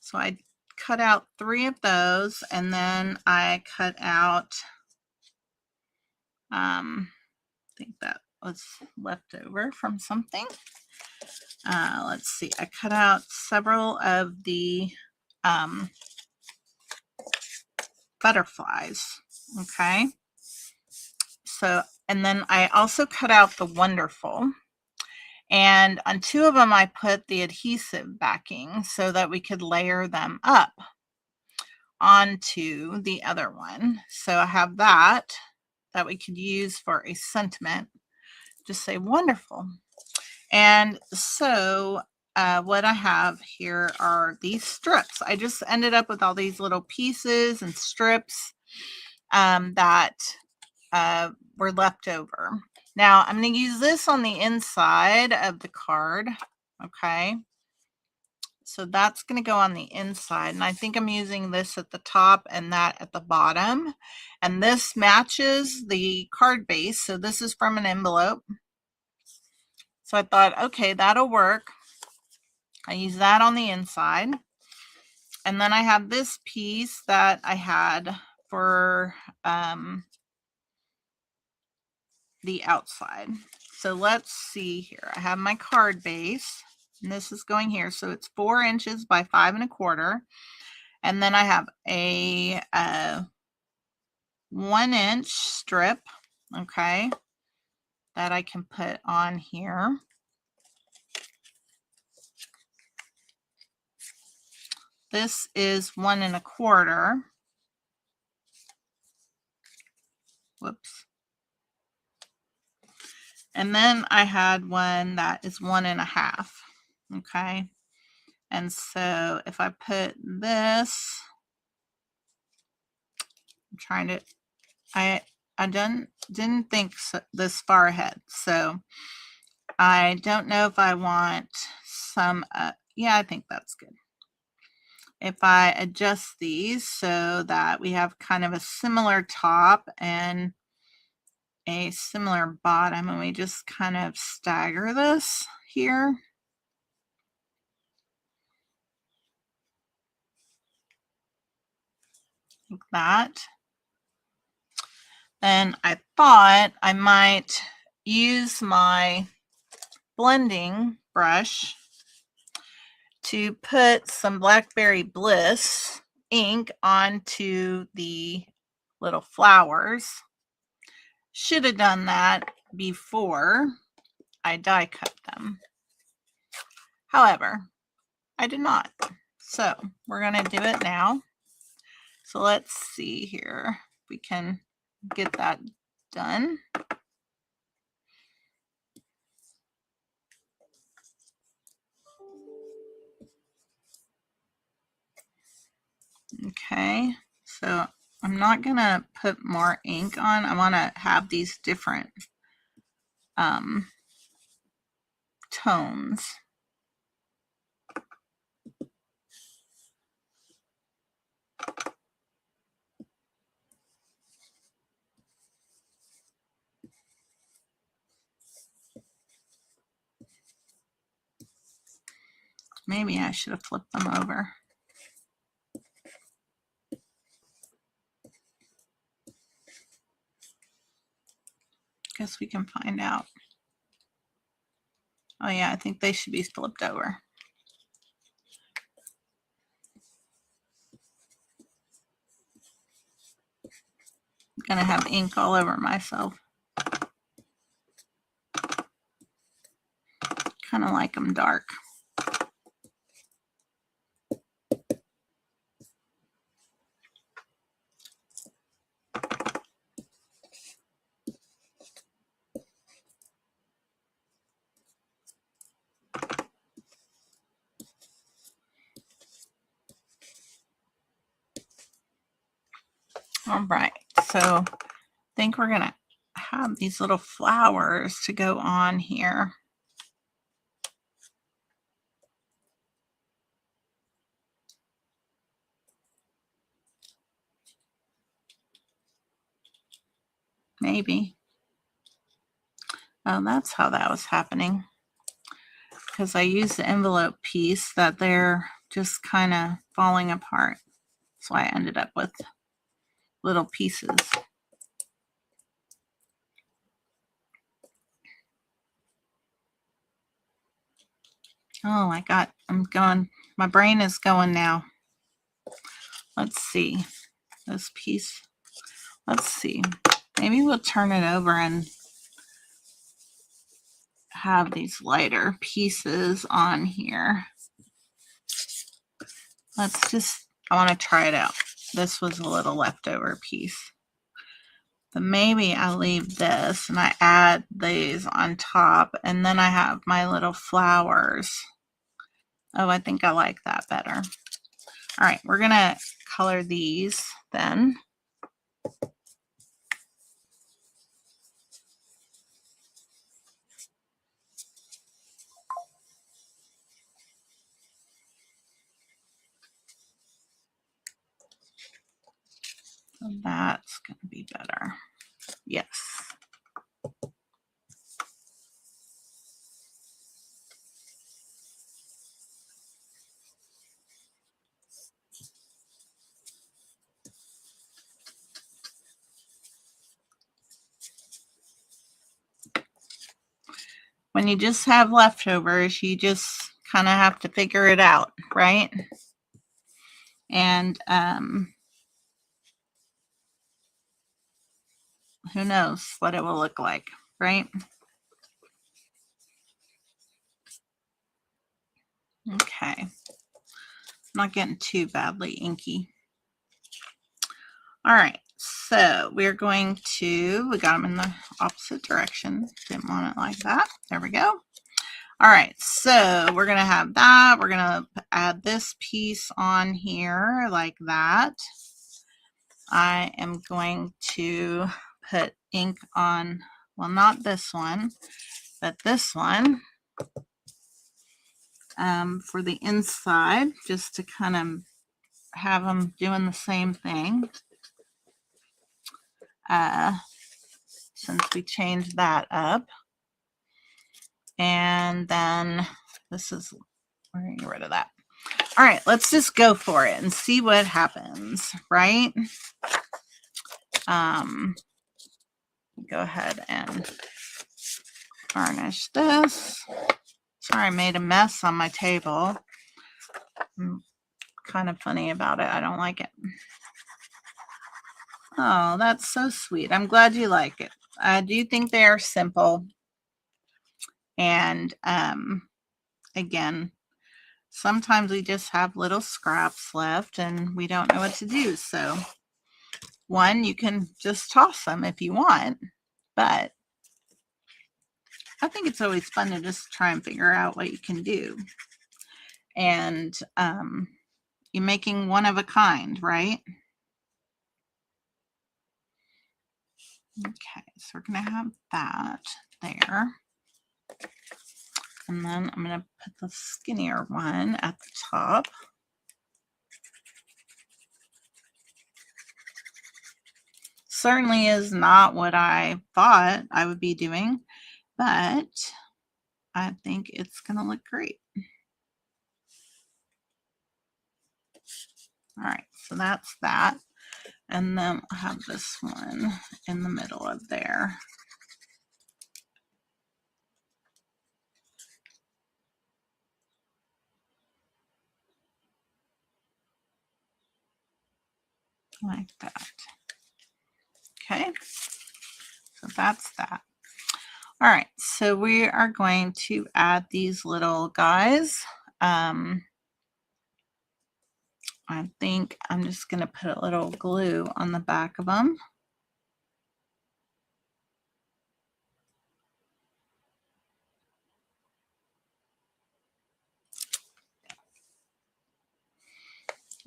Speaker 1: So I cut out 3 of those, and then I cut out, I think that was left over from something. Let's see, I cut out several of the butterflies. Okay. So, and then I also cut out the wonderful. And on 2 of them, I put the adhesive backing so that we could layer them up onto the other one. So I have that we could use for a sentiment. Just say wonderful. And so what I have here are these strips. I just ended up with all these little pieces and strips that were left over. Now I'm going to use this on the inside of the card. Okay. So that's going to go on the inside. And I think I'm using this at the top and that at the bottom. And this matches the card base. So this is from an envelope. So I thought, okay, that'll work. I use that on the inside. And then I have this piece that I had for the outside. So let's see here. I have my card base, and this is going here. So it's 4 inches by 5 1/4. And then I have a 1 inch strip, okay, that I can put on here. This is 1 1/4. Whoops. And then I had one that is 1 1/2. Okay. And so if I put this, I'm trying to, I didn't think this far ahead. So I don't know if I want some, yeah, I think that's good. If I adjust these so that we have kind of a similar top and a similar bottom, and we just kind of stagger this here. Like that. Then I thought I might use my blending brush to put some Blackberry Bliss ink onto the little flowers. Should have done that before I die cut them. However, I did not. So we're going to do it now. So let's see here. We can get that done. Okay, so I'm not gonna put more ink on. I want to have these different tones. Maybe I should have flipped them over. Guess we can find out. Oh yeah, I think they should be flipped over. I'm gonna have ink all over myself. Kind of like them dark. All right, so I think we're gonna have these little flowers to go on here. Maybe. Oh, that's how that was happening. Because I used the envelope piece that they're just kind of falling apart. That's why I ended up with little pieces. Oh, I'm going, my brain is going now. Let's see, this piece, let's see. Maybe we'll turn it over and have these lighter pieces on here. Let's just, I want to try it out. This was a little leftover piece. But maybe I leave this and I add these on top, and then I have my little flowers. Oh, I think I like that better. All right, we're gonna color these then. So that's gonna be better. Yes. When you just have leftovers, you just kind of have to figure it out, right? And who knows what it will look like, right? Okay. I'm not getting too badly inky. All right, so we're going to, we got them in the opposite direction. Didn't want it like that. There we go. All right, so we're gonna have that. We're gonna add this piece on here like that. I am going to put ink on, well, not this one, but this one for the inside, just to kind of have them doing the same thing. Since we changed that up. And then this is, we're gonna get rid of that. All right, let's just go for it and see what happens, right? Go ahead and varnish this. Sorry, I made a mess on my table. I'm kind of funny about it. I don't like it. Oh, that's so sweet. I'm glad you like it. I do think they are simple. And again, sometimes we just have little scraps left and we don't know what to do. So one, you can just toss them if you want, but I think it's always fun to just try and figure out what you can do. And you're making one of a kind, right? Okay, so we're gonna have that there. And then I'm gonna put the skinnier one at the top. Certainly is not what I thought I would be doing, but I think it's gonna look great. All right, so that's that. And then I'll have this one in the middle of there. Like that. Okay, so that's that. All right, so we are going to add these little guys. I think I'm just going to put a little glue on the back of them.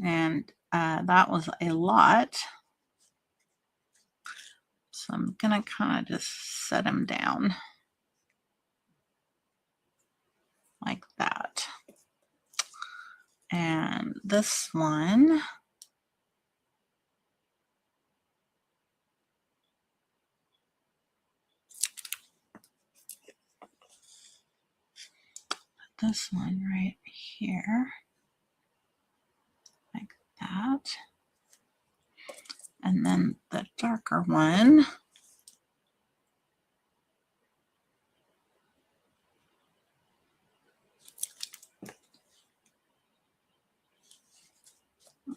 Speaker 1: And that was a lot. So I'm going to kind of just set them down like that. And this one, this one right here, like that. And then the darker one,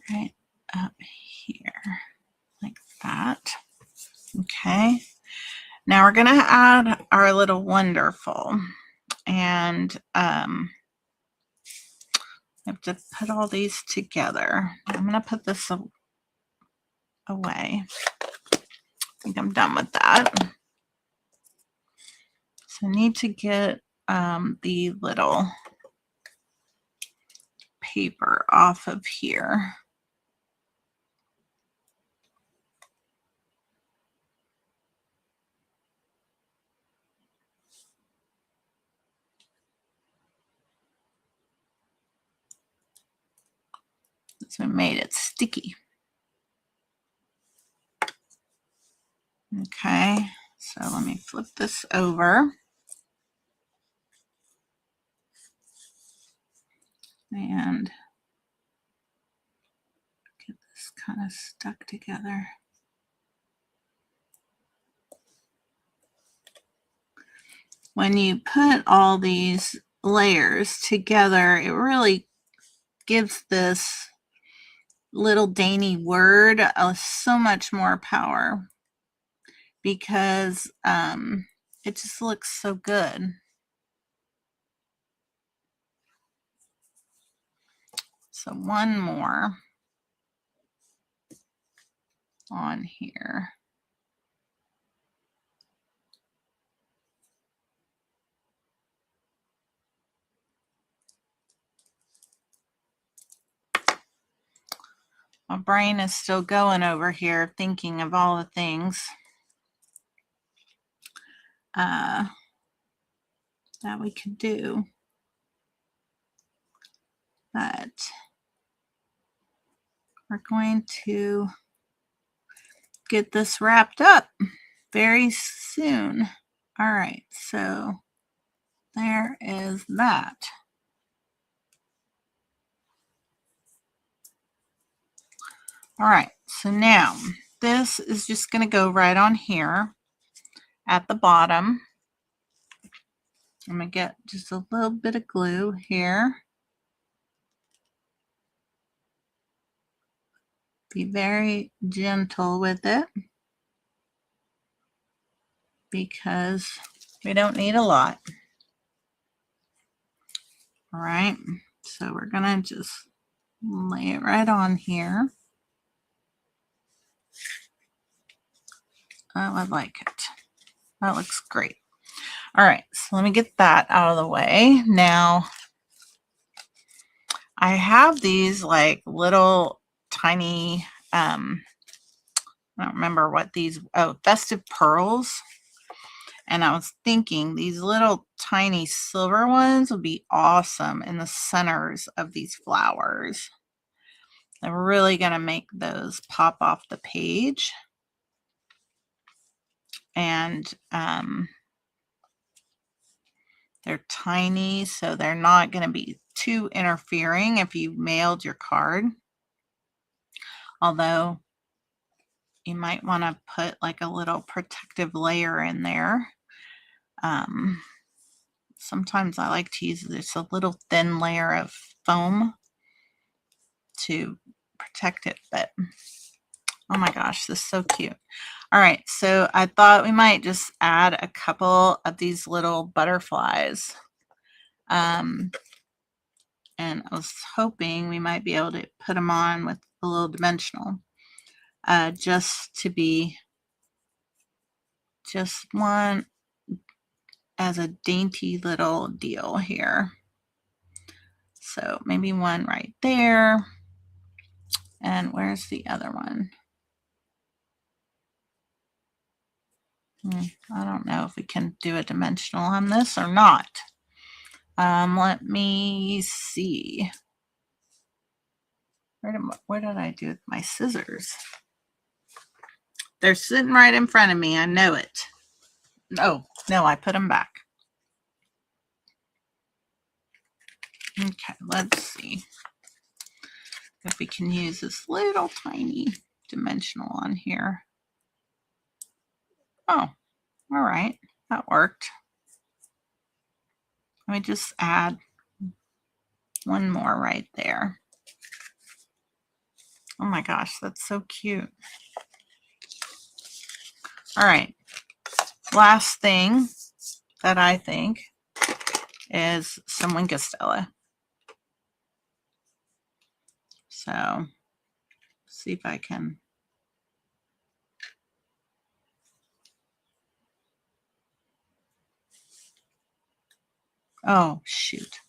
Speaker 1: right up here, like that. Okay. Now we're going to add our little wonderful. And I have to put all these together. I'm going to put this away. I think I'm done with that. So I need to get the little paper off of here. So I made it sticky. Okay, so let me flip this over. And get this kind of stuck together. When you put all these layers together, it really gives this little dainty word so much more power because it just looks so good. So one more on here. My brain is still going over here thinking of all the things that we could do. But we're going to get this wrapped up very soon. All right, so there is that. All right, so now this is just going to go right on here at the bottom. I'm going to get just a little bit of glue here. Be very gentle with it because we don't need a lot. All right, so we're going to just lay it right on here. Oh, I like it. That looks great. All right, so let me get that out of the way. Now, I have these like little tiny, I don't remember what these, festive pearls. And I was thinking these little tiny silver ones would be awesome in the centers of these flowers. They're really going to make those pop off the page. And they're tiny, so they're not going to be too interfering if you mailed your card. Although you might want to put like a little protective layer in there. Sometimes I like to use just a little thin layer of foam to protect it, but oh my gosh, this is so cute. All right, so I thought we might just add a couple of these little butterflies. And I was hoping we might be able to put them on with a little dimensional, just to be just one as a dainty little deal here. So maybe one right there. And where's the other one? I don't know if we can do a dimensional on this or not. Let me see. Where did I do my scissors? They're sitting right in front of me. I know it. Oh, no, I put them back. Okay, let's see if we can use this little tiny dimensional on here. Oh, all right, that worked. Let me just add one more right there. Oh my gosh, that's so cute. All right, last thing that I think is some Winkostella. So see if I can. Oh, shoot.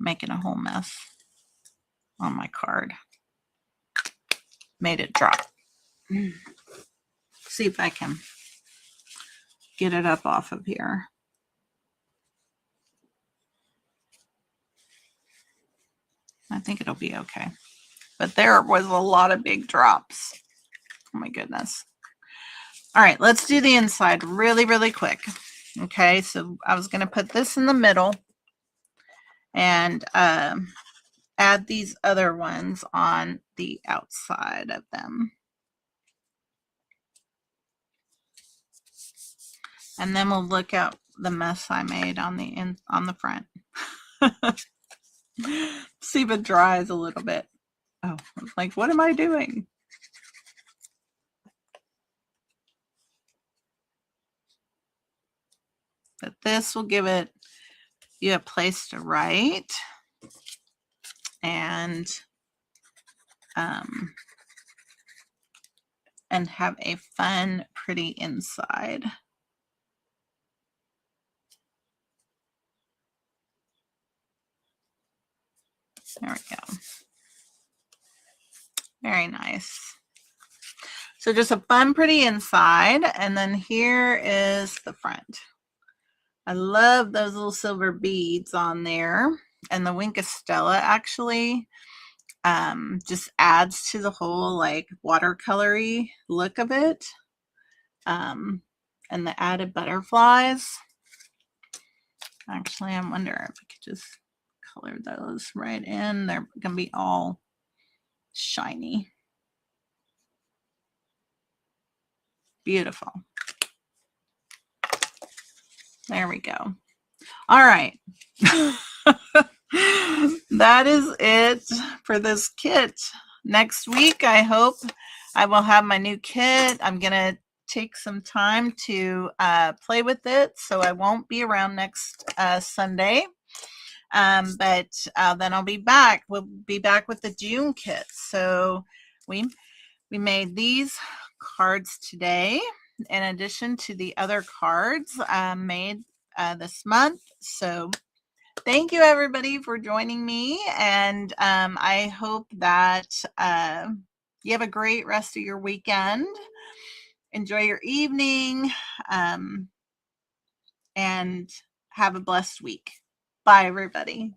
Speaker 1: Making a whole mess on my card. Made it drop. See if I can get it up off of here. I think it'll be okay. But there was a lot of big drops. Oh my goodness. All right, let's do the inside really, really quick. Okay, so I was going to put this in the middle and add these other ones on the outside of them. And then we'll look at the mess I made on the front. See if it dries a little bit. Oh, I was like, what am I doing? But this will give it you a place to write and have a fun, pretty inside. There we go. Very nice. So just a fun, pretty inside. And then here is the front. I love those little silver beads on there. And the Wink of Stella actually just adds to the whole like watercolory look of it. And the added butterflies. Actually, I wonder if I could just color those right in. They're going to be all shiny. Beautiful. There we go. All right. That is it for this kit. Next week, I hope I will have my new kit. I'm going to take some time to play with it, so I won't be around next Sunday. But then I'll be back. We'll be back with the June kit. So we made these cards today in addition to the other cards made this month. So thank you everybody for joining me, and I hope that you have a great rest of your weekend. Enjoy your evening, and have a blessed week. Bye everybody.